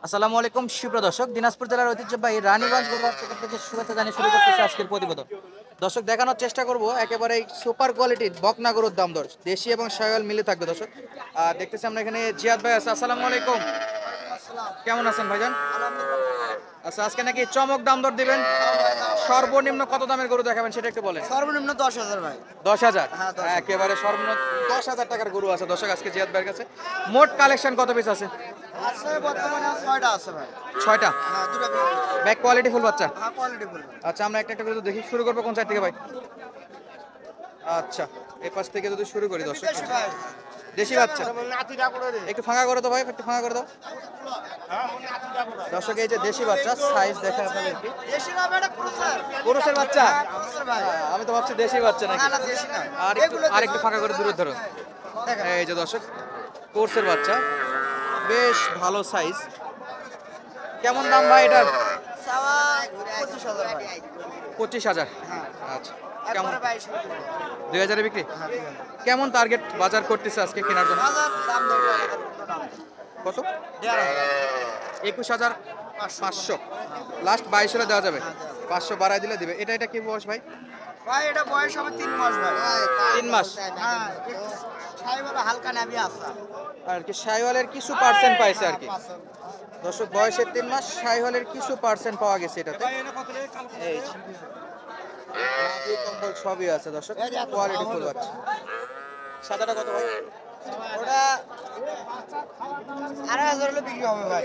আসসালামু আলাইকুম সুপ্রিয় দর্শক, দিনাজপুর জেলার ঐতিহ্যবাহী রানীগঞ্জ গরুর হাট থেকে শুভেচ্ছা জানিয়ে শুরু করতেছি আজকের প্রতিবেদন। দর্শক, দেখানোর চেষ্টা করব একেবারে সুপার কোয়ালিটির বকনা গরুর দাম দর, দেশি এবং শায়াল মিলে থাকবে দর্শক। আর দেখতেছি আমরা এখানে জিয়াদ ভাই আছে। আসসালামু আলাইকুম, কেমন আছেন ভাইজান? আচ্ছা, আজকে নাকি চমক দাম দর দিবেন। সর্বনিম্ন কত দামের গরু দেখাবেন সেটা একটু বলেন। সর্বনিম্ন 10,000 ভাই। 10,000? হ্যাঁ, 10,000 একেবারে সর্বনিম্ন 10,000 টাকার গরু আছে দর্শক আজকে জিয়াদ ভাইয়ের কাছে। মোট কালেকশন কত পিস আছে? আছে বর্তমানে 6টা আছে ভাই। 6টা? হ্যাঁ, দুটো বিক্রি। ব্যাক কোয়ালিটি ফুল বাচ্চা? হ্যাঁ, কোয়ালিটি ফুল। আচ্ছা, আমরা একটা একটা করে দেখি। শুরু করবো কোন সাইড থেকে ভাই? আচ্ছা, এই পাশ থেকে যদি শুরু করি দর্শক। বেশি ভাই। দেশি বাচ্চা, একটু ফাঁকা করে দাও ভাই, একটু ফাঁকা করে দাও দর্শক। এই যে দেশি বাচ্চা, সাইজ দেখা আপনাদেরকে। দেশি না বেটা ক্রুসার। পুরুষের বাচ্চা? হ্যাঁ, ক্রুসার ভাই। আমি তো ভাবছি দেশি বাচ্চা নাকি। না না, দেশি না। আর একটু ফাঁকা করে দূরে ধরো। দেখেন। এই যে দর্শক, কোর্সের বাচ্চা, বেশ ভালো সাইজ। কেমন দাম ভাই এটার? সাওয়া 25,000 ভাই। 25,000? হ্যাঁ। আচ্ছা, কেমন? একবারে 22,000 টাকা। 2,000-এ বিক্রি? হ্যাঁ, 2,000 কেমন টার্গেট বাজার করতেছে আজকে কেনার জন্য? বাজার দাম দেয় দাম। কত? 1,500 21,500। লাস্ট 22 দেওয়া যাবে? 500 বাড়াই দিলে দিবে। এটা কি বয়স ভাই? ভাই এটা বয়স হবে 3 মাস ভাই। 3 মাস? হ্যাঁ, ছাইওয়ালা হালকা নাবি আছে। আর কি শাইওয়ালের কিছু পার্সেন্ট পাইছে আর কি দর্শক। বয়সের 3 মাস, শাইওয়ালের কিছু পার্সেন্ট পাওয়া গেছে এটাতে। এই যে। নাভি কম্বল সবই আছে দর্শক, কোয়ালিটি ফুল বাচ্চা। সাদাটা কত ভাই? ওটা 2,500 হলে বিক্রি হবে ভাই।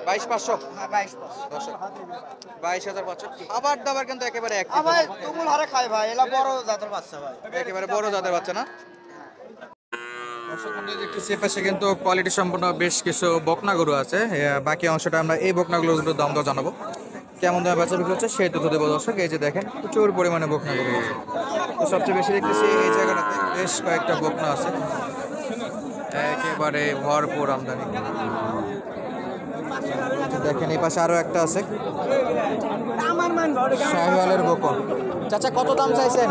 22,500? হ্যাঁ, 22,500। দর্শক 22,500। খাবার দাবার কিন্তু একেবারে আ অ্যাক্টিভ, ভাই তুমুল হারে খায় ভাই, এলা বড় জাতের বাচ্চা ভাই। একেবারে বড় জাতের বাচ্চা না? দর্শক মন্ডলী, দেখতেছি পাশে কিন্তু কোয়ালিটি সম্পন্ন বেশ কিছু বকনা গরু আছে। বাকি অংশটা আমরা এই বকনাগুলোর দাম দর জানাবো, কেমন দামে বেচা বিক্রি হচ্ছে সেই তথ্য দেবো দর্শক। এই যে দেখেন, প্রচুর পরিমাণে বকনা গরু আছে। তো সবচেয়ে বেশি দেখতেছি এই জায়গাটাতে বেশ কয়েকটা বকনা আছে, একেবারে ভরপুর আমদানি। দেখেন এই পাশে আরো একটা আছে, শাহিওয়ালের বকন। চাচা, কত দাম চাইছেন?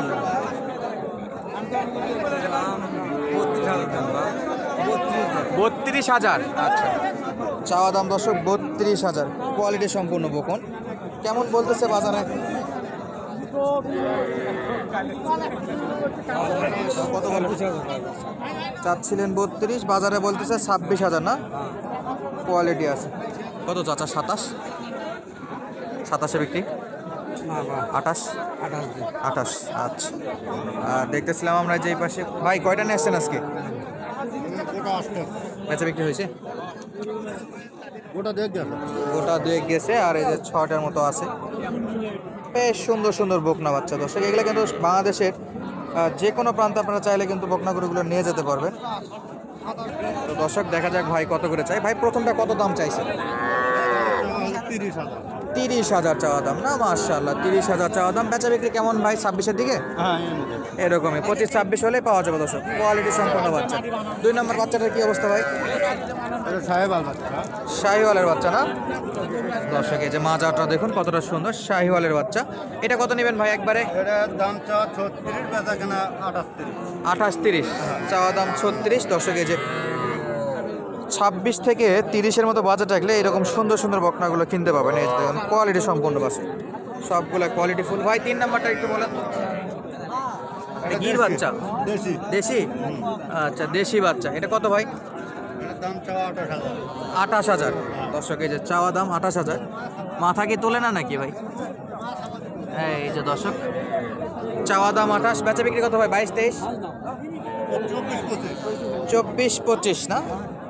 32,000? আচ্ছা, চাওয়া দাম দর্শক 32,000। কোয়ালিটি সম্পূর্ণ বকন। কেমন বলতেছে বাজারে? কত চাচ্ছিলেন? 32, বাজারে বলতেছে 26,000 না? কোয়ালিটি আছে। কত চাচা? 27? 27-এ বিক্রি? 28? 28। আচ্ছা, দেখতেছিলাম আমরা যে এই পাশে। ভাই কয়টা নিয়ে আসছেন আজকে? বেচা বিক্রি হয়েছে? গোটা দুয়েক গেছে, আর এই যে 6টার মতো আছে। বেশ সুন্দর সুন্দর বকনা বাচ্চা দর্শক। এগুলো কিন্তু বাংলাদেশের যে কোনো প্রান্তে আপনারা চাইলে কিন্তু বকনা গরুগুলো নিয়ে যেতে পারবেন। তো দর্শক, দেখা যাক ভাই কত করে চাই। ভাই প্রথমটা কত দাম চাইছে? 30,000 চাওয়া দাম না? মাশাআল্লাহ, 30,000 চাওয়া দাম। বেচা বিক্রি কেমন ভাই? 26-এর দিকে? এরকমই 25-26 হলে পাওয়া যাবে দর্শক। কোয়ালিটি সম্পন্ন বাচ্চা। 2 নম্বর বাচ্চাটার কি অবস্থা ভাই? শাহিওয়ালের বাচ্চা না? দর্শক এই যে মাজাটা দেখুন কতটা সুন্দর, শাহিওয়ালের বাচ্চা। এটা কত নেবেন ভাই একবারে? 28-30 চাওয়া দাম 36। দর্শক এই যে 26 থেকে 30-এর মতো বাজার থাকলে এরকম সুন্দর সুন্দর বকনাগুলো কিনতে পাবেন। এই যে দেখুন, কোয়ালিটি সম্পূর্ণ বাচ্চা, সবগুলো কোয়ালিটি ফুল। ভাই 3 নাম্বারটা একটু বলেন তো। গির বাচ্চা? দেশি? আচ্ছা, দেশি বাচ্চা। এটা কত ভাই? 28,000। দর্শক এই যে চাওয়া দাম 28,000। মাথা কি তোলে না নাকি ভাই? এই যে দর্শক, চাওয়া দাম 28, বেচা বিক্রি কত ভাই? 22-23? 24-25 না?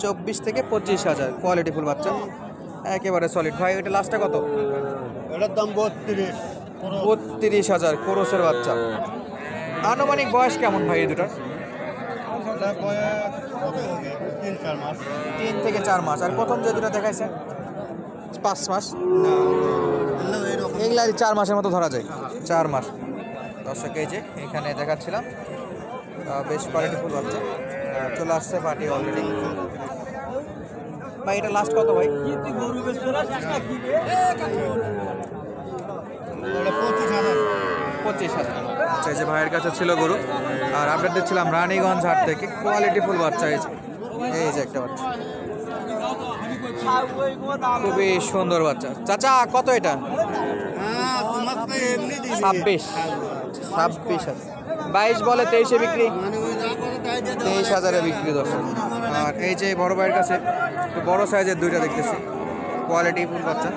24 থেকে 25,000। কোয়ালিটি ফুল বাচ্চা, একেবারে সলিড। ভাই এটা লাস্টটা কত? এটার দাম 32,000। কোরসের বাচ্চা। আনুমানিক বয়স কেমন ভাই এই দুটার? 3 থেকে 4 মাস। আর প্রথম যে দুটা দেখাইছেন 5 মাস? এগুলা 4 মাসের মতো ধরা যায়। 4 মাস। দর্শক এই যে এখানে দেখাচ্ছিলাম, বেশ কোয়ালিটি ফুল বাচ্চা। চলে আসছে পার্টি অলরেডি। ভাই এটা লাস্ট কত ভাই? 25,000। আচ্ছা, এই যে ভাইয়ের কাছে ছিল গরু, আর আপডেট দিচ্ছিলাম রানীগঞ্জ হাট থেকে। কোয়ালিটি ফুল বাচ্চা এই যে একটা বাচ্চা। খুবই সুন্দর বাচ্চা। চাচা কত এটা? 26 22 বলে 23-এ বিক্রি, 23,000-এ বিক্রি দর্শক। আর এই যে বড় ভাইয়ের কাছে একটু বড় সাইজের দুইটা দেখতেছি, কোয়ালিটি ফুল বাচ্চা,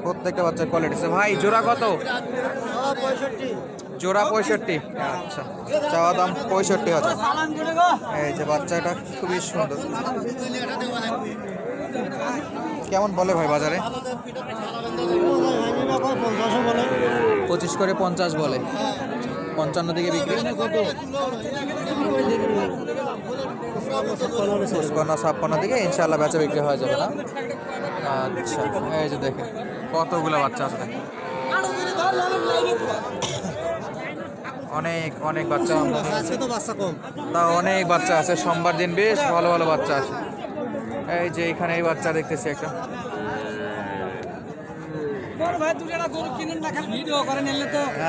প্রত্যেকটা বাচ্চার কোয়ালিটি আছে। ভাই জোড়া কত? জোড়া 65। আচ্ছা, চাওয়া দাম 65,000। এই যে বাচ্চাটা খুবই সুন্দর। কেমন বলে ভাই বাজারে? 25 করে 50 বলে, 55 দিকে বিক্রি। 56 দিকে ইনশাল্লাহ বেচা বিক্রি হয়ে যাবে না? আচ্ছা, এই যে দেখেন কতগুলো বাচ্চা আছে, অনেক অনেক বাচ্চা তা অনেক বাচ্চা আছে। সোমবার দিন বেশ ভালো ভালো বাচ্চা আছে। এই যে এখানে এই বাচ্চা দেখতেছি একটা,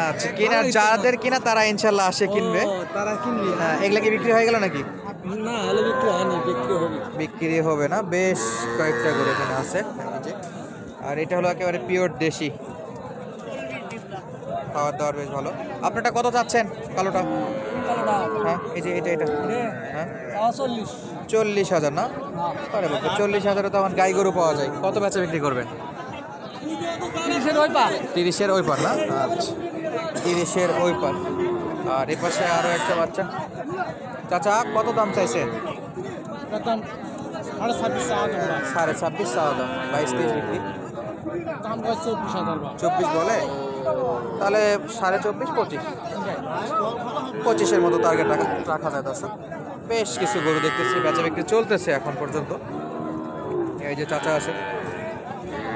আচ্ছা কিনার যাদের কিনা তারা ইনশাল্লাহ আসে কিনবে, তারা কিনবি। হ্যাঁ। এগুলা কি বিক্রি হয়ে গেল নাকি? না হলে বিক্রি হয়নি, বিক্রি হবে। বিক্রি হবে না, বেশ কয়েকটা করে এখানে আছে। এই যে, আর এটা হলো একেবারে পিওর দেশি, খাওয়ার দাওয়ার বেশ ভালো। আপনারটা কত চাচ্ছেন কালোটা? হ্যাঁ এই যে এটা হ্যাঁ 40,000 না? আরে বাবা, 40,000-এ তো আমার গাই গরু পাওয়া যায়। কত বেচা বিক্রি করবেন? 30-এর ওই পার না? আচ্ছা, 30-এর ওই পার। আর এ পাশে আরও একটা বাচ্চা। চাচা কত দাম চাইছেন? 26.5 চাওয়া দাম, 22-23 বিক্রি। 24 বলে, তাহলে 24.5 25-এর মতো টার্গেট রাখা যায় দর্শক। বেশ কিছু গরু দেখতেছি, বেচা বিক্রি চলতেছে এখন পর্যন্ত। এই যে চাচা আছে।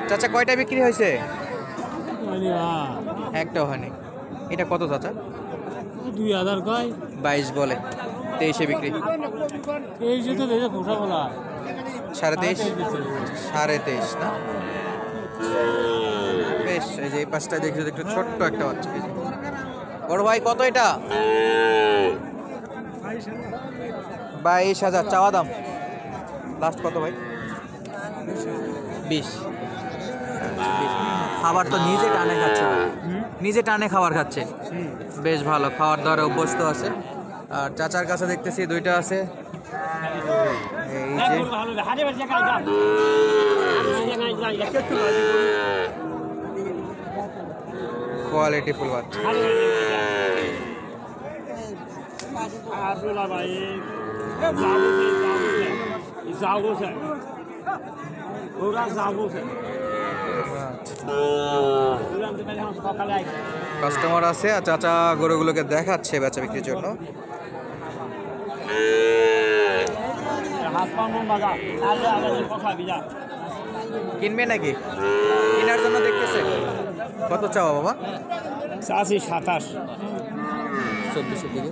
চাচা কয়টা বিক্রি হয়েছে? একটাও হয়নি। এটা কত চাচা? 2000 কয়, 22 বলে, 23-এ বিক্রি। 23 তো দেখে পোষা বলা, 23.5 না? বেশ, এই যে এই পাশটা দেখছি একটু ছোট্ট একটা বাচ্চা। এই যে বড় ভাই কত এটা? 22,000 চাওয়া দাম। লাস্ট কত ভাই? 20। খাবার তো নিজে টানে খাচ্ছে ভাই, নিজে টানে খাবার খাচ্ছে, বেশ ভালো খাওয়ার দাওয়ারে অভ্যস্ত আছে। আর চাচার কাছে দেখতেছি দুইটা আছে। এই যে কোয়ালিটি ফুল বাচ্চা। কাস্টমার আছে আর চাচা গরুগুলোকে দেখাচ্ছে বেচা বিক্রির জন্য। কিনবে নাকি? কেনার জন্য দেখতেছে। কত চাও বাবা? 27 24-এর দিকে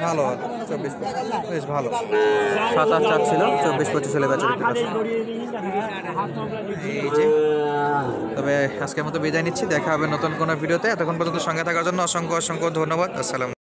ভালো, 24 বেশ ভালো। 27 চাচ্ছিল, 24-25 হলে বেচা বিক্রি করছে। এই যে, তবে আজকের মতো বিদায় নিচ্ছি, দেখা হবে নতুন কোনো ভিডিওতে। এতক্ষণ পর্যন্ত সঙ্গে থাকার জন্য অসংখ্য অসংখ্য ধন্যবাদ। আসসালাম।